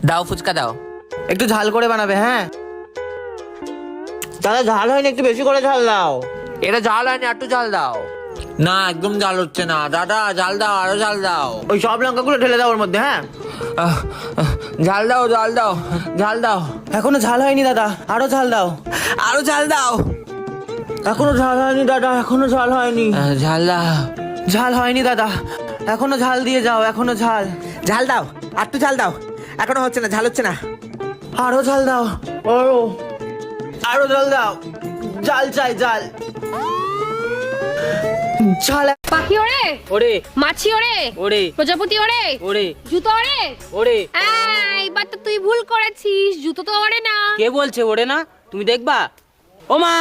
দাও ফুচকা দাও। একটু ঝাল করে বানাবে। হ্যাঁ দাদা, ঝাল হয়নি, একটু বেশি করে ঝাল দাও। এটা ঝাল হয়নি, একটু ঝাল দাও। না একদম ঝাল হচ্ছে না দাদা, ঝাল দাও, আরো ঝাল দাও। ওই সব লঙ্কাগুলো ঢেলে দাও ওর মধ্যে। হ্যাঁ ঝাল দাও, ঝাল দাও, ঝাল দাও। এখনো ঝাল হয়নি দাদা, আরো ঝাল দাও। আরো ঝাল দাও। এখনো ঝাল হয়নি দাদা, এখনো ঝাল হয়নি। ঝাল দাও। ঝাল হয়নি দাদা, এখনো ঝাল দিয়ে যাও, এখনো ঝাল। ঝাল দাও, একটু ঝাল দাও। এখনো হচ্ছে না, ঝাল হচ্ছে না। আরো ঝাল দাও। আরো আরো ঝাল দাও। ঝাল চাই, ঝাল ঝাল। পাখি ওরে ওরে মাছি ওরে ওরে প্রজাপতি ওরে ওরে জুতো ওরে ওরে। এইবার তো তুই ভুল করেছিস, জুতো তো ওরে না। কে বলছে ওরে না? তুমি দেখবা। ও মা,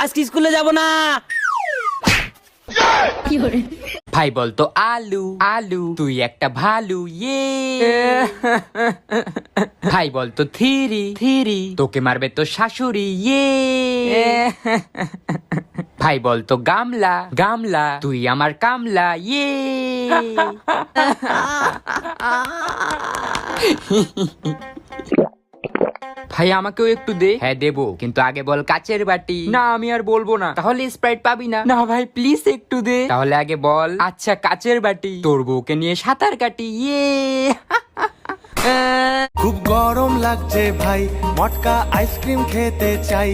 আজকে স্কুলে যাব না। কি ওরে? ভাই বলতো আলু আলু, তুই একটা ভালু ইয়ে। ভাই বলতো থিরি থিরি, তোকে মারবে তো শাশুড়ি ইয়ে। ভাই বলতো গামলা গামলা, তুই আমার কামলা ইয়ে। ভাই আমাকেও একটু দে। হ্যাঁ দেবো, কিন্তু আগে বল কাচের বাটি। না আমি আর বলবো না, তাহলে স্প্রাইট পাবি না। না ভাই প্লিজ একটু দে। তাহলে আগে বল আচ্ছা কাচের বাটি, তোর বউকে নিয়ে সাঁতার কাটি ইয়ে। খুব গরম লাগছে ভাই, মটকা আইসক্রিম খেতে চাই,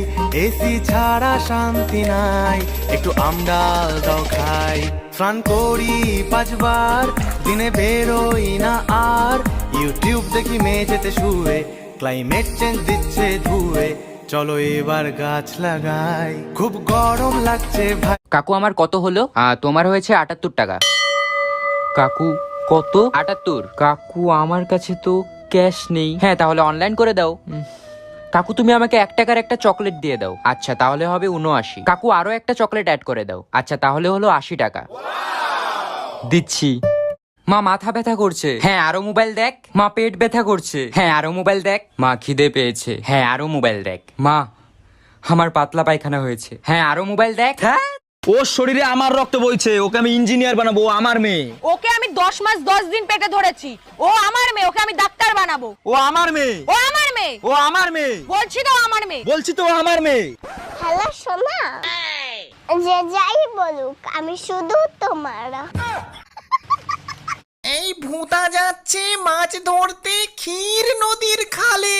এসি ছাড়া শান্তি নাই, একটু আমডাল দাও খাই। স্নান করি 5 বার, দিনে বেরোই না আর, ইউটিউব দেখি মেঝেতে শুয়ে, ক্লাইমেট চেঞ্জ দিচ্ছে ধুয়ে, চলো এবার গাছ লাগাই। খুব গরম লাগছে ভাই। কাকু আমার কত হলো? তোমার হয়েছে 78 টাকা। কাকু কত? 78। কাকু আমার কাছে তো ক্যাশ নেই। হ্যাঁ তাহলে অনলাইন করে দাও। কাকু তুমি আমাকে 1 টাকার একটা চকলেট দিয়ে দাও। আচ্ছা তাহলে হবে 79। কাকু আরো একটা চকলেট অ্যাড করে দাও। আচ্ছা তাহলে হলো 80 টাকা। দিচ্ছি। মা মাথা ব্যথা করছে। হ্যাঁ আরো মোবাইল দেখ। মা পেট ব্যথা করছে। হ্যাঁ আরো মোবাইল দেখ। মা খিদে পেয়েছে। হ্যাঁ আরো মোবাইল দেখ। মা আমার পাতলা পায়খানা হয়েছে। হ্যাঁ আরো মোবাইল দেখ। হ্যাঁ ওর শরীরে আমার রক্ত বইছে, ওকে আমি ইঞ্জিনিয়ার বানাবো, ও আমার মেয়ে। ওকে আমি 10 মাস 10 দিন পেটে ধরেছি, ও আমার মেয়ে, ওকে আমি ডাক্তার বানাবো। ও আমার মেয়ে, ও আমার মেয়ে, ও আমার মেয়ে, বলছি তো আমার মেয়ে। বলছি তো ও আমার মেয়ে। হ্যালো সোনা, যে যাই বলুক আমি শুধু তোমার। এই ভূতা যাচ্ছে মাছ ধরতে ক্ষীর নদীর খালে,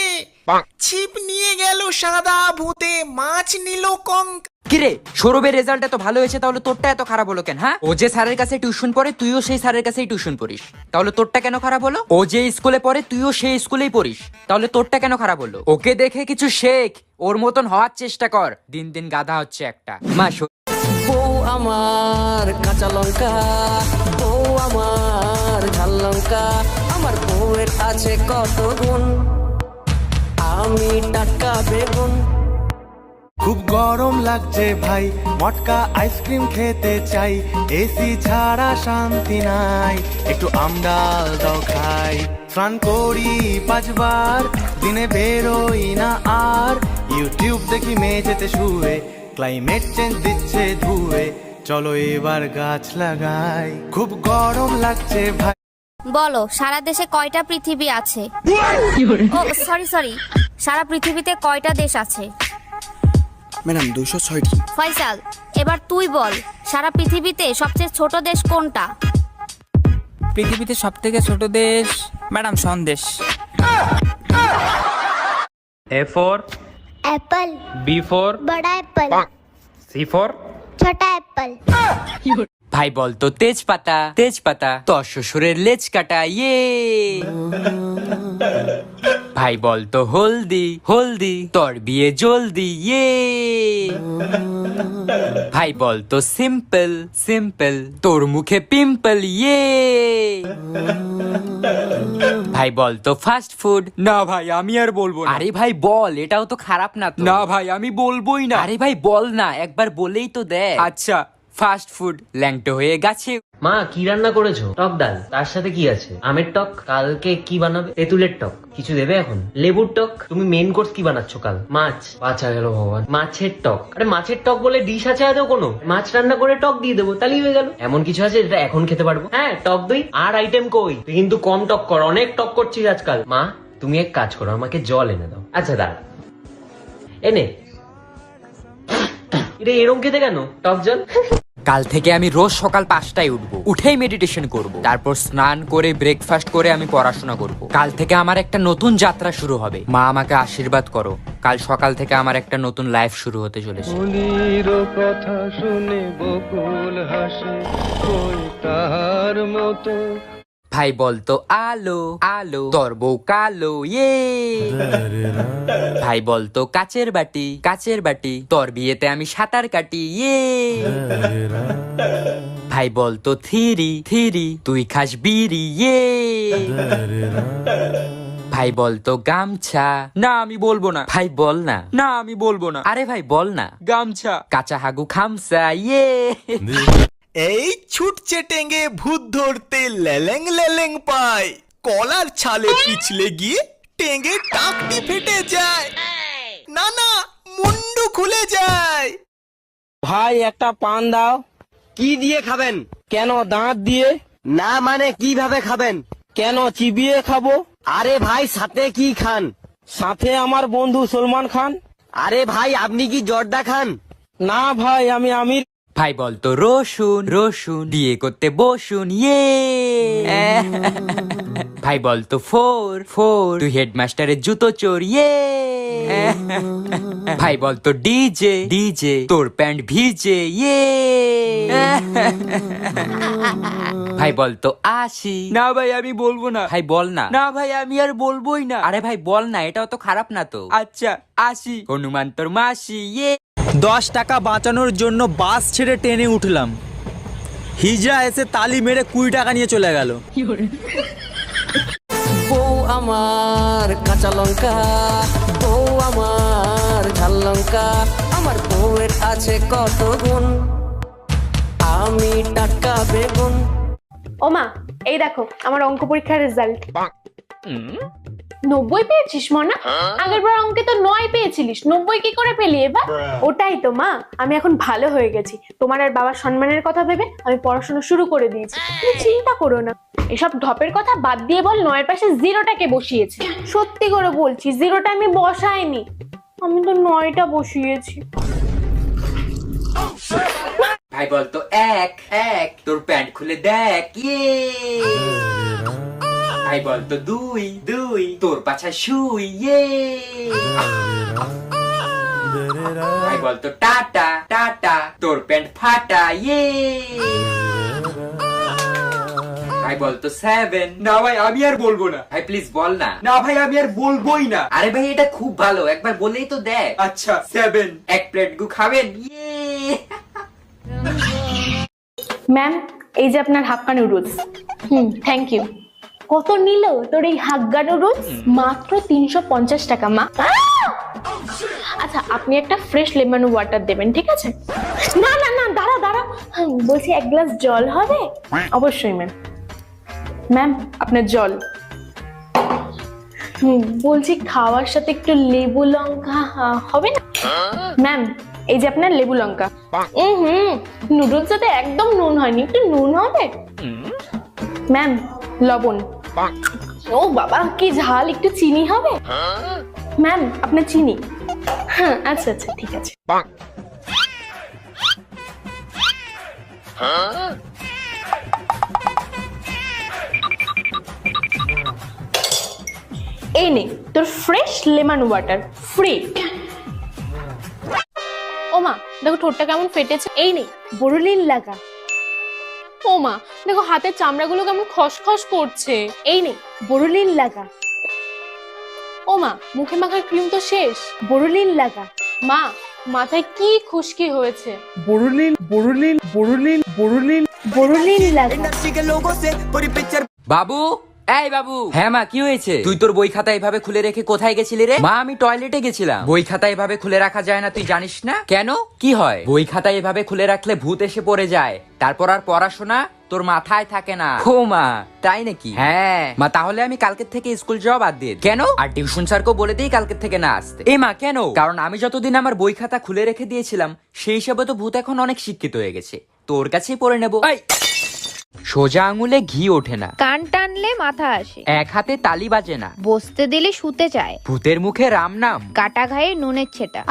ছিপ নিয়ে গেল সাদা ভূতে, মাছ নিল কঙ্ক। কিরে সৌরভের রেজাল্ট এত ভালো হয়েছে, তাহলে তোরটা এত খারাপ হলো কেন? হ্যাঁ ও যে স্যারের কাছে টিউশন পড়ে, তুইও সেই স্যারের কাছেই টিউশন পড়িস, তাহলে তোরটা কেন খারাপ হলো? ও যে স্কুলে পড়ে, তুইও সেই স্কুলেই পড়িস, তাহলে তোরটা কেন খারাপ হলো? ওকে দেখে কিছু শেখ, ওর মতন হওয়ার চেষ্টা কর। দিন দিন গাধা হচ্ছে একটা। মা বউ আমার কাঁচা লঙ্কা, বউ আমার ঝাল লঙ্কা, আমার বউয়ের আছে কত গুণ, আমি টাটকা বেগুন। খুব গরম লাগছে ভাই, মটকা আইসক্রিম খেতে চাই, এসি ছাড়া শান্তি নাই, একটু আমডাল দাও খাই। স্নান করি 5 বার, দিনে বেরোই না আর, ইউটিউব দেখি মেঝেতে শুয়ে, ক্লাইমেট চেঞ্জ দিচ্ছে ধুয়ে, চলো এবার গাছ লাগাই। খুব গরম লাগছে ভাই। বলো সারা দেশে কয়টা পৃথিবী আছে? ও সরি, সারা পৃথিবীতে কয়টা দেশ আছে? ম্যাডাম 206টি। ফয়সাল এবার তুই বল, সারা পৃথিবীতে সবচেয়ে ছোট দেশ কোনটা? পৃথিবীতে সব থেকে ছোট দেশ madam Sandesh. A for Apple, B for बड़ा एप्पल, C for छोटा एप्पल। ভাই বলতো তেজপাতা তেজপাতা, তোর শ্বশুরের লেজ কাটা ইয়ে। ভাই বলতো হলদি হলদি, তোর বিয়ে জলদি ইয়ে। ভাই বলতো সিম্পল সিম্পল, তোর মুখে পিম্পল ইয়ে। ভাই বলতো ফাস্ট ফুড। না ভাই আমি আর বলবো না। আরে ভাই বল, এটাও তো খারাপ না তো। না ভাই আমি বলবোই না। আরে ভাই বল না, একবার বলেই তো দেখ। আচ্ছা ফাস্ট ফুড। ল্যাংটো হয়ে গেছে। মা কি রান্না করেছো? টক ডাল, তার সাথে কি আছে? আমের টক। কালকে কি বানাবে? তেঁতুলের টক। কিছু দেবে এখন? লেবুর টক। তুমি মেন কোর্স কি বানাচ্ছো কাল? মাছ। বাঁচা গেল ভগবান, মাছের টক। আরে মাছের টক বলে ডিশ আছে আদৌ কোনো? মাছ রান্না করে টক দিয়ে দেবো, তাহলেই হয়ে গেল। এমন কিছু আছে যেটা এখন খেতে পারবো? হ্যাঁ টক দই। আর আইটেম কই? তুই কিন্তু কম টক কর, অনেক টক করছিস আজকাল। মা তুমি এক কাজ করো, আমাকে জল এনে দাও। আচ্ছা দাঁড়া, এনে। এটা এরম খেতে কেন টক জল? কাল থেকে আমি রোজ সকাল 5টায় উঠবো, উঠেই মেডিটেশন করব, তারপর স্নান করে ব্রেকফাস্ট করে আমি পড়াশোনা করব। কাল থেকে আমার একটা নতুন যাত্রা শুরু হবে। মা আমাকে আশীর্বাদ করো, কাল সকাল থেকে আমার একটা নতুন লাইফ শুরু হতে চলেছে। কথা শুনে বকুল হাসে কই তাহার মতো। ভাই বলতো আলো আলো, তোর বউ কালো, ইয়ে। ভাই বলতো কাচের বাটি, তোর বিয়েতে আমি সাঁতার কাটি, ইয়ে। ভাই বলতো থিরি, তুই খাস বিড়ি, ইয়ে। ভাই বলতো গামছা, না আমি বলবো না। ভাই বল না, না আমি বলবো না। আরে ভাই বল না, গামছা। কাঁচা হাগু খামসা, ইয়ে। এই ছুটছে টেঙ্গে ভূত ধরতে লেলেং লেলেং পায়, কলার ছালে পিছলে গিয়ে টেঙ্গে টাকটি ফেটে যায়, না না মুন্ডু খুলে যায়। ভাই একটা পান দাও। কি দিয়ে খাবেন? কেন দাঁত দিয়ে? না মানে কিভাবে খাবেন? কেন চিবিয়ে খাবো? আরে ভাই সাথে কি খান? সাথে আমার বন্ধু সলমান খান। আরে ভাই আপনি কি জর্দা খান? না ভাই আমি আমির। ভাই বলতো রসুন বিয়ে করতে বসুন, ইয়ে। ভাই বলতো ফোর, তুই হেডমাস্টারের জুতো চোর, ইয়ে। ভাই বলতো ডিজে, তোর প্যান্ট ভিজে, ইয়ে। ভাই বলতো আসি, না ভাই আমি বলবো না। ভাই বল না, না ভাই আমি আর বলবোই না। আরে ভাই বল না, এটাও তো খারাপ না তো। আচ্ছা আসি, হনুমান তোর মাসি, ইয়ে। 10 টাকা বাঁচানোর জন্য বাস ছেড়ে ট্রেনে উঠলাম, হিজড়া এসে তালি মেরে 20 টাকা নিয়ে চলে গেল। বউ আমার কাঁচা লঙ্কা, বউ আমার ঝাল লঙ্কা, আমার বউয়ের আছে কত গুণ, আমি টাটকা বেগুন। ও মা, এই দেখো আমার অঙ্ক পরীক্ষার রেজাল্ট। 90 পেয়েছিস মনা? আগের বার অঙ্কে তো 9 পেয়েছিলিস, 90 কি করে পেলি এবার? ওটাই তো মা, আমি এখন ভালো হয়ে গেছি। তোমার আর বাবার সম্মানের কথা ভেবে আমি পড়াশোনা শুরু করে দিয়েছি, তুমি চিন্তা করো না। এসব ঢপের কথা বাদ দিয়ে বল, 9 পাশে 0টাকে বসিয়েছি। সত্যি করে বলছি 0টা আমি বসাইনি, আমি তো 9টা বসিয়েছি। ভাই বলতো এক, তোর প্যান্ট খুলে দেখ, ইয়ে। ভাই বলতো দুই, তোর পাছা শুই, ইয়ে। ভাই বলতো টাটা, তোর প্যান্ট ফাটা, ইয়ে। ভাই বলতো 7, না ভাই আমি আর বলবো না। ভাই প্লিজ বল না, না ভাই আমি আর বলবোই না। আরে ভাই এটা খুব ভালো, একবার বলেই তো দেখ। আচ্ছা 7, এক প্লেট গু খাবেন, ইয়ে। ম্যাম, এই যে আপনার হাক্কা নুডলস। Thank you. কত নিল তোর এই হাক্কা নুডলস? মাত্র 350 টাকা মা। আচ্ছা আপনি একটা ফ্রেশ লেমন ওয়াটার দেবেন, ঠিক আছে? না না না, দাঁড়া, বলছি 1 গ্লাস জল হবে? অবশ্যই ম্যাম। ম্যাম আপনার জল। বলছি খাওয়ার সাথে একটু লেবু লঙ্কা হবে না? ম্যাম এই যে আপনার লেবু লঙ্কা। নুডলস সাথে একদম নুন হয়নি, একটু নুন হবে? ম্যাম লবণ। ও বাবা কি ঝাল, একটু চিনি হবে? ম্যাম আপনার চিনি। হ্যাঁ আচ্ছা ঠিক আছে। এই নে তোর ফ্রেশ লেমন ওয়াটার, ফ্রি। ও মা দেখো ঠোঁটটা কেমন ফেটেছে, এই নে বোরোলিন লাগা। ও মা দেখো হাতের চামড়াগুলো কেমন খসখস করছে, এই নে বোরোলিন লাগা। ও মা মুখে মাখার ক্রিম তো শেষ, বোরোলিন লাগা। মা মাথায় কি খুশকি হয়েছে, বোরোলিন লাগা। বাবু, এই বাবু। হ্যাঁ মা কি হয়েছে? তুই তোর বই খাতা এভাবে খুলে রেখে কোথায় গেছিলি রে? মা আমি টয়লেটে গেছিলাম। বই খাতা এভাবে খুলে রাখা যায় না, তুই জানিস না? কেন কি হয়? বই খাতা এভাবে খুলে রাখলে ভূত এসে পড়ে যায়, তারপর আর পড়াশোনা তোর মাথায় থাকে না। ও মা তাই নাকি? হ্যাঁ মা, তাহলে আমি কালকের থেকে স্কুল যাওয়া বাদ দিয়ে দিই। কেন? আর টিউশন স্যারকেও বলে দিই কালকের থেকে না আসতে। এ মা কেন? কারণ আমি যতদিন আমার বই খাতা খুলে রেখে দিয়েছিলাম সেই হিসাবে তো ভূত এখন অনেক শিক্ষিত হয়ে গেছে, তোর কাছেই পড়ে নেবো। সোজা আঙুলে ঘি ওঠে না, কান টানলে মাথা আসে, এক হাতে তালি বাজে না, বসতে দিলে শুতে চায়, ভূতের মুখে রাম নাম, কাটা ঘায়ে নুনের ছেটা,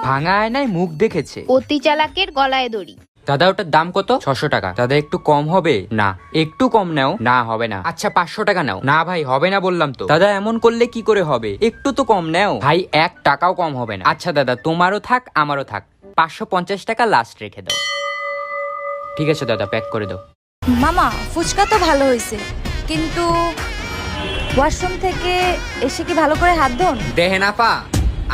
ভাঙা আয়নায় মুখ দেখেছে। অতি চালাকের গলায় দড়ি। দাদা ওটার দাম কত? 600 টাকা। দাদা একটু কম হবে না? একটু কম নাও না, হবে না। আচ্ছা 500 টাকা নাও। না ভাই হবে না বললাম তো। দাদা এমন করলে কি করে হবে? একটু তো কম নাও ভাই, 1 টাকাও কম হবে না। আচ্ছা দাদা তোমারও থাক আমারও থাক, 550 টাকা লাস্ট রেখে দাও। ঠিক আছে দাদা প্যাক করে দাও। মামা ফুচকা তো ভালো হয়েছে, কিন্তু ওয়াশরুম থেকে এসে কি ভালো করে হাত ধোন? দেহে না পা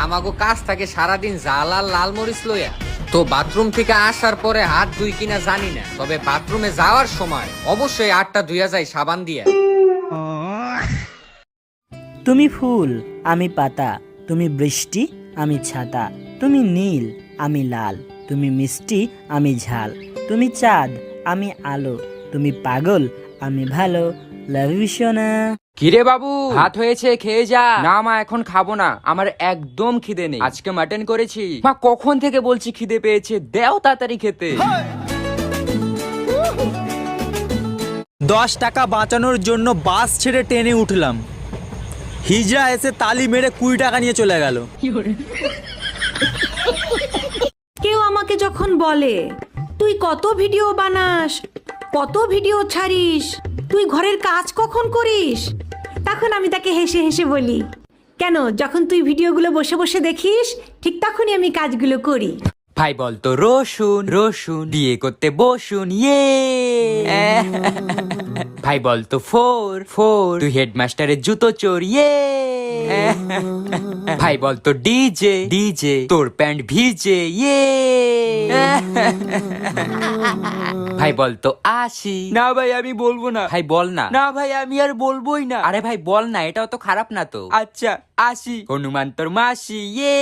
আমাগো কাজ থাকে সারাদিন জাল আর লাল মরিচ লইয়া, তো বাথরুম থেকে আসার পরে হাত ধুই কিনা জানি না, তবে বাথরুমে যাওয়ার সময় অবশ্যই হাতটা ধুইয়া যায় সাবান দিয়া। তুমি ফুল আমি পাতা, তুমি বৃষ্টি আমি ছাতা, তুমি নীল আমি লাল, তুমি মিষ্টি আমি ঝাল, তুমি চাঁদ আমি আলো, তুমি পাগল আমি ভালো, লাভ ইউ সোনা। কিরে বাবু ভাত হয়েছে খেয়ে যা। না মা এখন খাবো না, আমার একদম খিদে নেই। আজকে মাটন করেছি মা, কখন থেকে বলছি খিদে পেয়েছে, দেও তাড়াতাড়ি খেতে। 10 টাকা বাঁচানোর জন্য বাস ছেড়ে ট্রেনে উঠলাম, হিজড়া এসে তালি মেরে 20 টাকা নিয়ে চলে গেল। কেউ আমাকে যখন বলে তুই কত ভিডিও বানাস, কত ভিডিও ছাড়িস, তুই ঘরের কাজ কখন করিস, তখন আমি তাকে হেসে হেসে বলি, কেন যখন তুই ভিডিওগুলো বসে বসে দেখিস ঠিক তখনই আমি কাজগুলো করি। ভাই বলতো রসুন রসুন বিয়ে করতে বসুন, ইয়ে। ভাই বলতো ফোর ফোর তুই হেডমাস্টারের জুতো চোর, ইয়ে। ভাই বলতো ডিজে ডিজে তোর প্যান্ট ভিজে, ইয়ে। ভাই বলতো আসি। না ভাই আমি বলবো না। ভাই বল না। না ভাই আমি আর বলবোই না। আরে ভাই বল না, এটাও তো খারাপ না তো। আচ্ছা আসি, হনুমান তোর মাসি, ইয়ে।